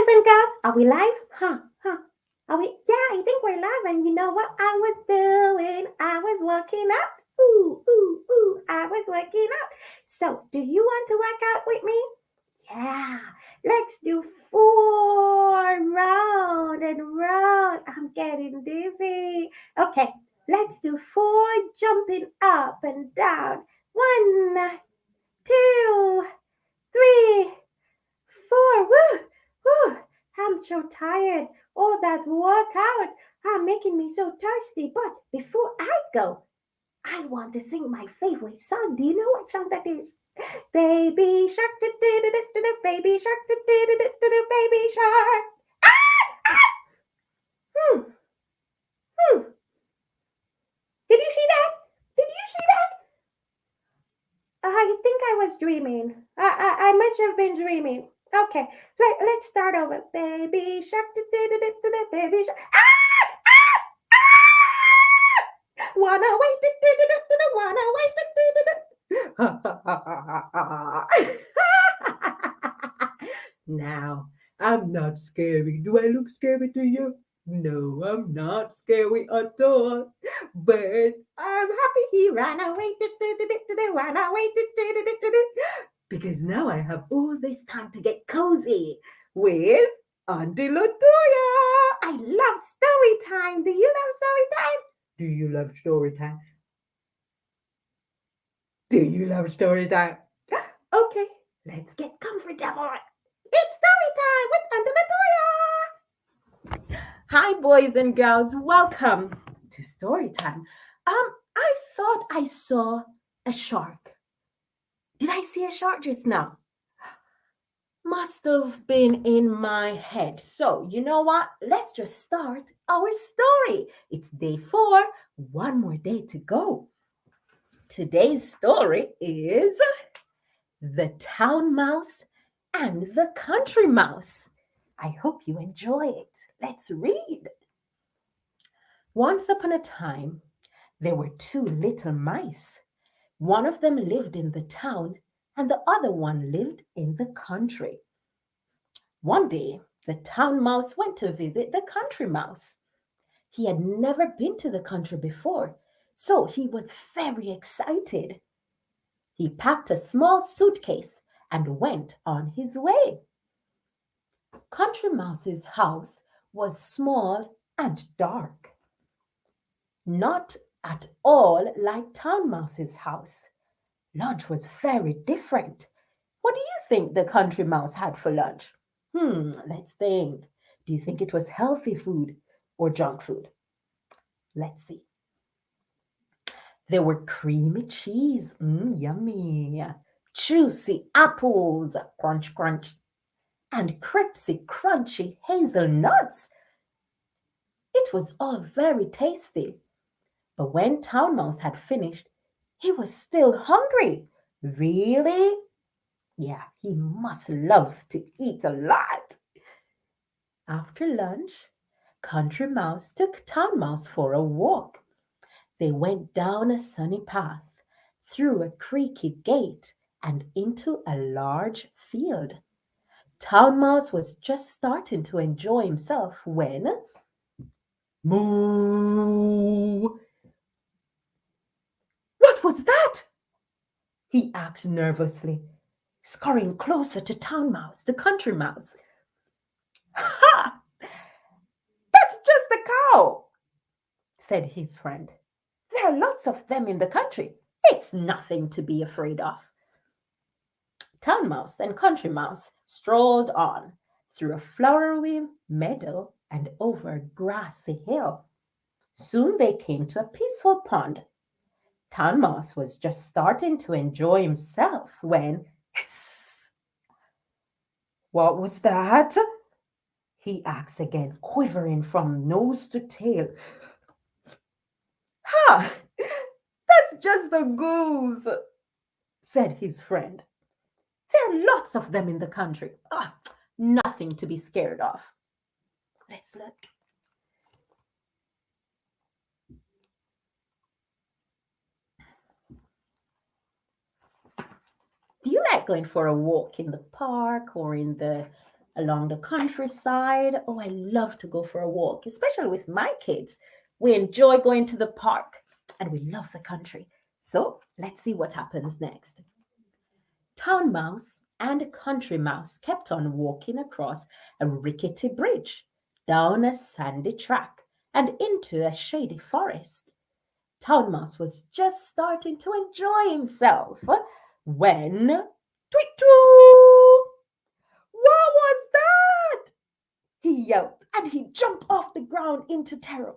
and girls, are we live? Huh. Are we? Yeah, I think we're live. And you know what I was doing? I was working out. Ooh. I was working out. So, do you want to work out with me? Yeah. Let's do 4 round and round. I'm getting dizzy. Okay, let's do 4 jumping up and down. 1, 2, 3, 4. Woo. I'm so tired. All that workout are making me so thirsty. But before I go, I want to sing my favorite song. Do you know what song that is? Baby shark, do do do do do do, baby shark, do do do do do do, baby shark. Hmm, hmm. Did you see that? Did you see that? I think I was dreaming. I must have been dreaming. Okay, let's start over. Baby shark, do do do do do do, baby shark. Wanna wait, do do do do do, wanna wait, do do do do. Now, I'm not scary. Do I look scary to you? No, I'm not scary at all. But I'm happy he ran away. Ran away. Because now I have all this time to get cozy with Auntie Latoya. I love story time. Do you love story time? Do you love story time? Do you love story time? Okay, let's get comfortable. It's story time with Auntie Latoya. Hi, boys and girls. Welcome to story time. I thought I saw a shark. Did I see a shark just now? Must have been in my head. So, you know what? Let's just start our story. It's day 4, one more day to go. Today's story is The Town Mouse and the Country Mouse. I hope you enjoy it. Let's read. Once upon a time, there were 2 little mice. One of them lived in the town, and the other one lived in the country. One day, the town mouse went to visit the country mouse. He had never been to the country before, so he was very excited. He packed a small suitcase and went on his way. Country Mouse's house was small and dark. Not at all like Town Mouse's house. Lunch was very different. What do you think the Country Mouse had for lunch? Let's think. Do you think it was healthy food or junk food? Let's see. There were creamy cheese, yummy, juicy apples, crunch, crunch, and crispy, crunchy hazelnuts. It was all very tasty. But when Town Mouse had finished, he was still hungry. Really? Yeah, he must love to eat a lot. After lunch, Country Mouse took Town Mouse for a walk. They went down a sunny path, through a creaky gate, and into a large field. Town Mouse was just starting to enjoy himself when Moo! What was that? He asked nervously, scurrying closer to Town Mouse, the Country Mouse. Ha! That's just a cow, said his friend. There are lots of them in the country. It's nothing to be afraid of. Town Mouse and Country Mouse strolled on through a flowery meadow and over a grassy hill. Soon they came to a peaceful pond. Town Mouse was just starting to enjoy himself when, hiss! What was that? He asked again, quivering from nose to tail. Ha! That's just a goose, said his friend. There are lots of them in the country. Nothing to be scared of. Let's look. Do you like going for a walk in the park or in the along the countryside. Oh, I love to go for a walk, especially with my kids. We enjoy going to the park and we love the country. So let's see what happens next. Town Mouse and Country Mouse kept on walking across a rickety bridge, down a sandy track, and into a shady forest. Town Mouse was just starting to enjoy himself when tweet tweet! What was that? He yelled and he jumped off the ground into terror.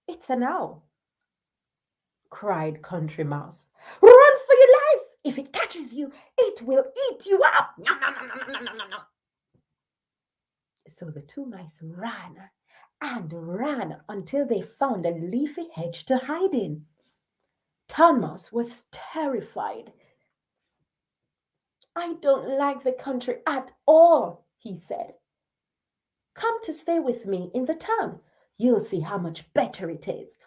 It's an owl, cried Country Mouse. Run for your life! If it catches you, it will eat you up! Nom, nom, nom, nom, nom, nom, nom, nom. So the two mice ran and ran until they found a leafy hedge to hide in. Town Mouse was terrified. I don't like the country at all, he said. Come to stay with me in the town. You'll see how much better it is.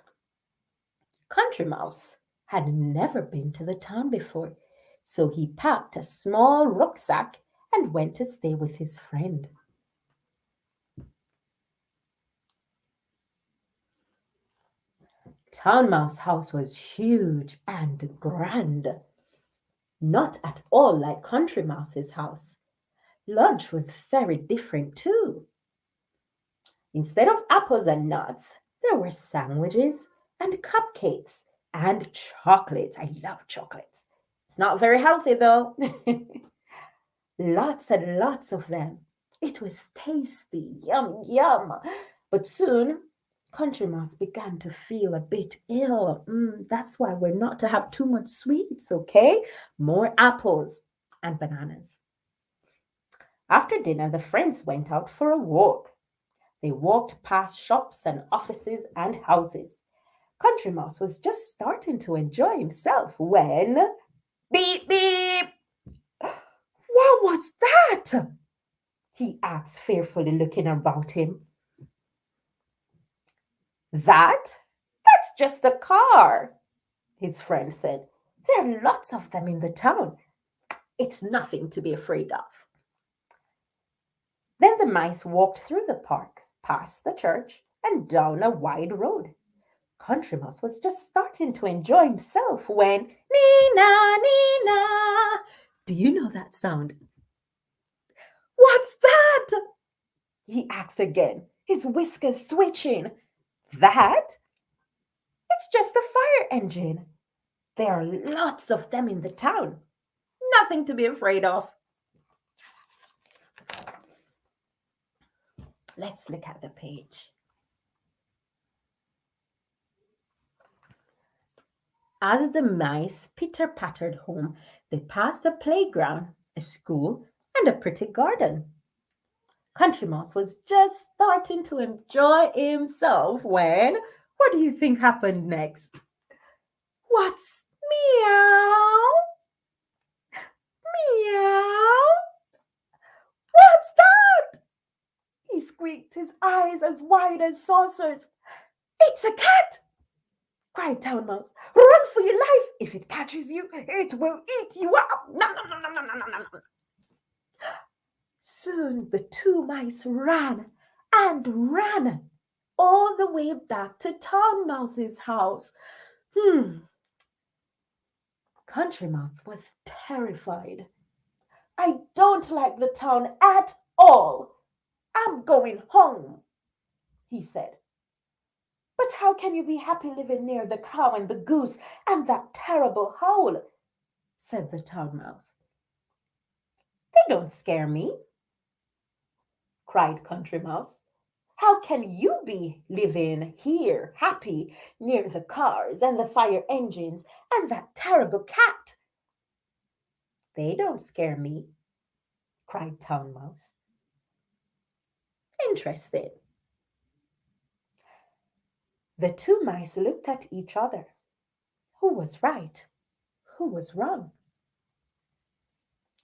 Country Mouse had never been to the town before, so he packed a small rucksack and went to stay with his friend. Town Mouse's house was huge and grand, not at all like Country Mouse's house. Lunch was very different too. Instead of apples and nuts, there were sandwiches and cupcakes and chocolates. I love chocolates. It's not very healthy though. Lots and lots of them. It was tasty. Yum, yum. But soon, Country Mouse began to feel a bit ill. That's why we're not to have too much sweets, okay? More apples and bananas. After dinner, the friends went out for a walk. They walked past shops and offices and houses. Country Mouse was just starting to enjoy himself when... Beep, beep! What was that? He asked fearfully, looking about him. That's just a car, his friend said. There are lots of them in the town. It's nothing to be afraid of. Then the mice walked through the park, past the church, and down a wide road. Country Mouse was just starting to enjoy himself when Nina, Nina. Do you know that sound? What's that? He asked again, his whiskers twitching. That? It's just a fire engine. There are lots of them in the town. Nothing to be afraid of. Let's look at the page. As the mice pitter-pattered home, they passed a playground, a school, and a pretty garden. Country Mouse was just starting to enjoy himself when... What do you think happened next? What's meow? Meow? What's that? He squeaked, his eyes as wide as saucers. It's a cat! Cried Town Mouse. Run for your life! If it catches you, it will eat you up! Nom, nom, nom, nom, nom, nom, nom, nom. Soon the two mice ran and ran all the way back to Town Mouse's house. Country Mouse was terrified. I don't like the town at all. I'm going home, he said. But how can you be happy living near the cow and the goose and that terrible howl? Said the Town Mouse. They don't scare me, cried Country Mouse. How can you be living here, happy, near the cars and the fire engines and that terrible cat? They don't scare me, cried Town Mouse. Interesting. The two mice looked at each other. Who was right? Who was wrong?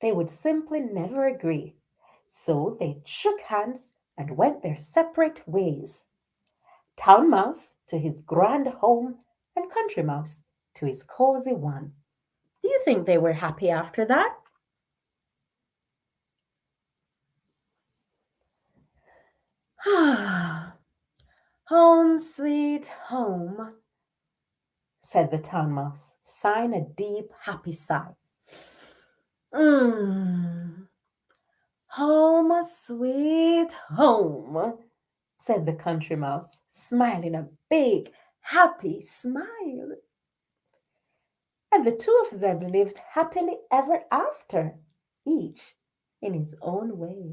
They would simply never agree. So they shook hands and went their separate ways. Town Mouse to his grand home and Country Mouse to his cozy one. Do you think they were happy after that? Home, sweet home, said the town mouse, sighing a deep, happy sigh. Mm. Home, sweet home, said the country mouse, smiling a big, happy smile. And the two of them lived happily ever after, each in his own way.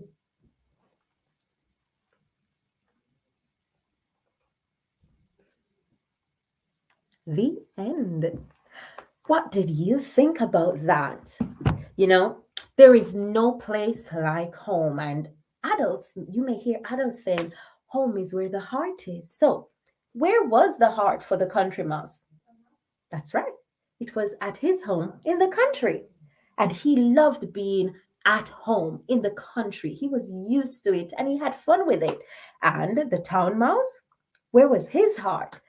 The end. What did you think about that? You know, there is no place like home. And adults, you may hear adults saying, home is where the heart is. So, where was the heart for the country mouse? That's right. It was at his home in the country. And he loved being at home in the country. He was used to it and he had fun with it. And the town mouse, where was his heart?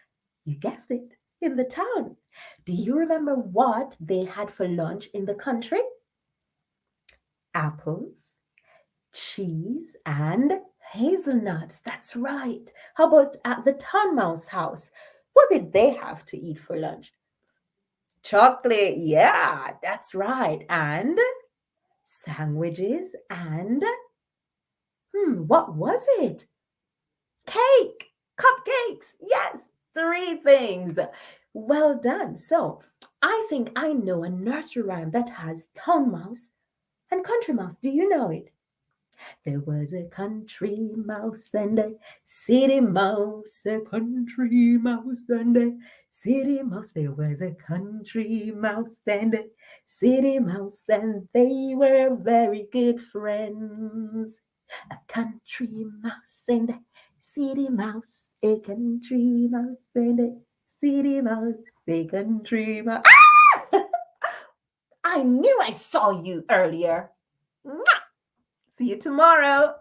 You guessed it, in the town. Do you remember what they had for lunch in the country? Apples, cheese, and hazelnuts. That's right. How about at the town mouse house? What did they have to eat for lunch? Chocolate. Yeah, that's right. And sandwiches and what was it? Cake, cupcakes. Yes, three things. Well done. So, I think I know a nursery rhyme that has town mouse and country mouse. Do you know it? There was a country mouse and a city mouse, a country mouse and a city mouse. There was a country mouse and a city mouse, and they were very good friends. A country mouse and a city mouse, a country mouse and a city mouse, a country mouse. Ah! I knew I saw you earlier. Mwah! See you tomorrow.